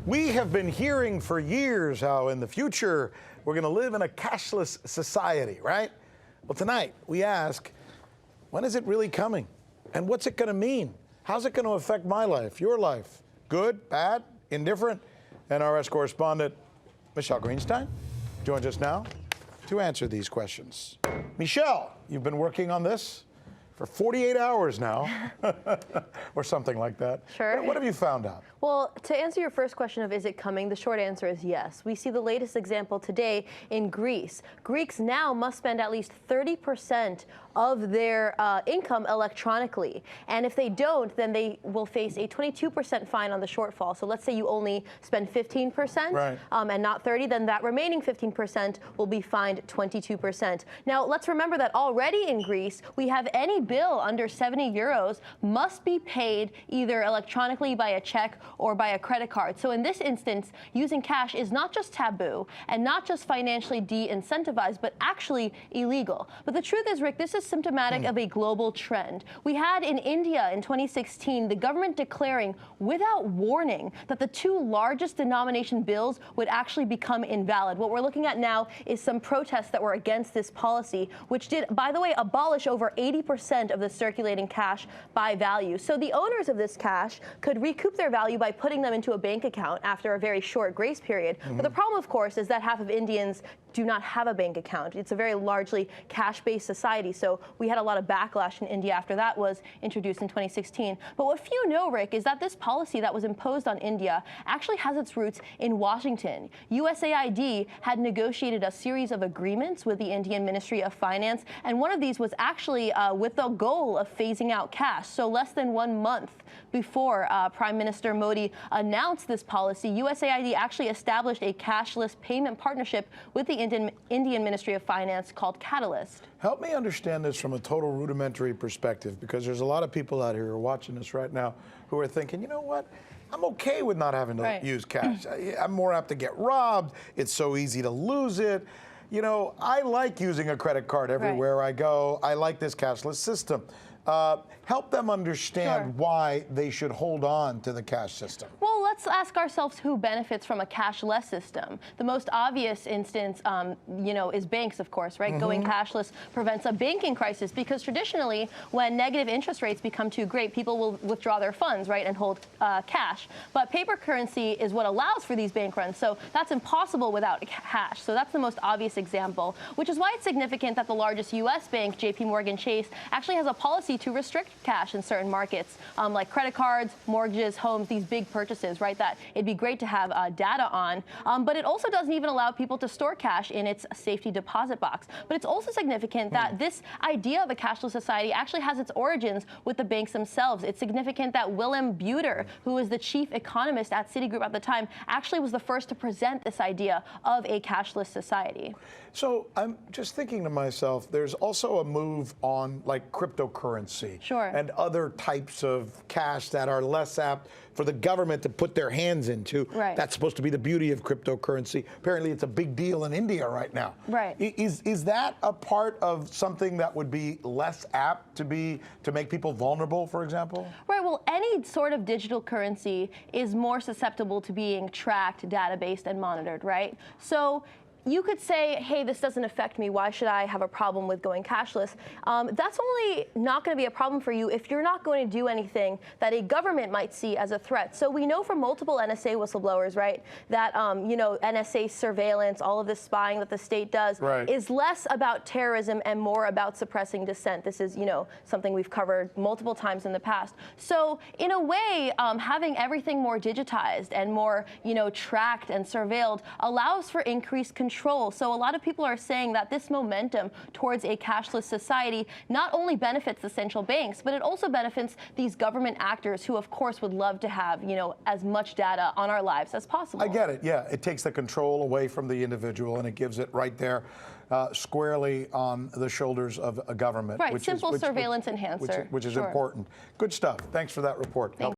We have been hearing for years how in the future we're going to live in a cashless society, right? Well, tonight we ask, when is it really coming? And what's it going to mean? How's it going to affect my life, your life? Good, bad, indifferent? NRS correspondent Michelle Greenstein joins us now to answer these questions. Michelle, you've been working on this for 48 hours now, or something like that. Sure. What have you found out? Well, to answer your first question of is it coming, the short answer is yes. We see the latest example today in Greece. Greeks now must spend at least 30% of their income electronically. And if they don't, then they will face a 22% fine on the shortfall. So let's say you only spend 15% right. And not 30, then that remaining 15% will be fined 22%. Now, let's remember that already in Greece, we have any bill under 70 euros must be paid either electronically by a check or by a credit card. So in this instance, using cash is not just taboo and not just financially de-incentivized, but actually illegal. But the truth is, Rick, this is symptomatic of a global trend. We had in India in 2016, the government declaring without warning that the two largest denomination bills would actually become invalid. What we're looking at now is some protests that were against this policy, which did, by the way, abolish over 80% of the circulating cash by value. So the owners of this cash could recoup their value by putting them into a bank account after a very short grace period. But the problem, of course, is that half of Indians do not have a bank account. It's a very largely cash-based society, so we had a lot of backlash in India after that was introduced in 2016. But what few know, Rick, is that this policy that was imposed on India actually has its roots in Washington. USAID had negotiated a series of agreements with the Indian Ministry of Finance, and one of these was actually with the goal of phasing out cash. So less than 1 month before Prime Minister Modi announced this policy, USAID actually established a cashless payment partnership with the Indian Ministry of Finance called Catalyst. Help me understand this from a total rudimentary perspective, because there's a lot of people out here who are watching this right now who are thinking, you know what? I'm okay with not having to use cash. I'm more apt to get robbed. It's so easy to lose it. You know, I like using a credit card everywhere I go. I like this cashless system. Help them understand why they should hold on to the cash system. Well, let's ask ourselves who benefits from a cashless system. The most obvious instance, is banks, of course, right? Going cashless prevents a banking crisis because traditionally, when negative interest rates become too great, people will withdraw their funds, right, and hold cash. But paper currency is what allows for these bank runs, so that's impossible without cash. So that's the most obvious example, which is why it's significant that the largest U.S. bank, JP Chase, actually has a policy to restrict cash in certain markets, like credit cards, mortgages, homes, these big purchases, right, that it'd be great to have data on. But it also doesn't even allow people to store cash in its safety deposit box. But it's also significant that this idea of a cashless society actually has its origins with the banks themselves. It's significant that Willem Buiter, who was the chief economist at Citigroup at the time, actually was the first to present this idea of a cashless society. So I'm just thinking to myself, there's also a move on like cryptocurrency and other types of cash that are less apt for the government to put their hands into. That's supposed to be the beauty of cryptocurrency. Apparently it's a big deal in India right now. Is that a part of something that would be less apt to make people vulnerable, for example? Well, any sort of digital currency is more susceptible to being tracked, data-based, and monitored, right? So you could say, hey, this doesn't affect me. Why should I have a problem with going cashless? That's only not going to be a problem for you if you're not going to do anything that a government might see as a threat. So we know from multiple NSA whistleblowers, right, that, NSA surveillance, all of this spying that the state does is less about terrorism and more about suppressing dissent. This is, something we've covered multiple times in the past. So in a way, having everything more digitized and more, tracked and surveilled allows for increased control. So a lot of people are saying that this momentum towards a cashless society not only benefits the central banks, but it also benefits these government actors who, of course, would love to have, as much data on our lives as possible. I get it. Yeah, it takes the control away from the individual and it gives it right there squarely on the shoulders of a government. Right, simple surveillance enhancer. Which is important. Good stuff. Thanks for that report.